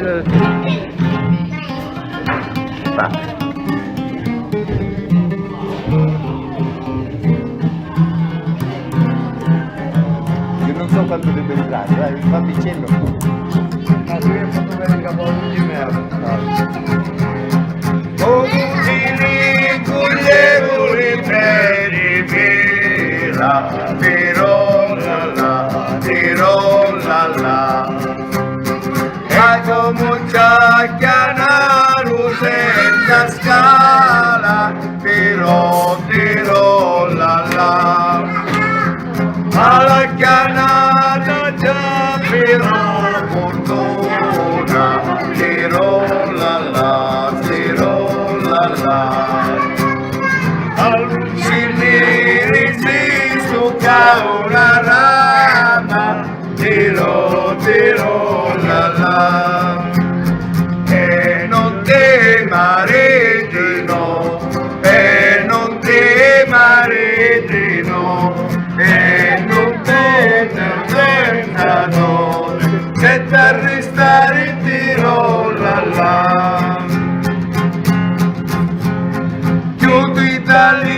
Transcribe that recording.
Io non so quanto deve durare, dai, fammi cenno. Ma tu hai fatto bene il capo di merda. Utili cuglievoli per i vira, tirolala. Ecco mucha chianaru senza scala, tirolala. Alla chianata già però fortuna, tirolala. Allucini si stucca una rama, tirolala. E non te maritino, e non te maritino, e non te vengano, che t'arrestare tirolala. Chiudo Italia.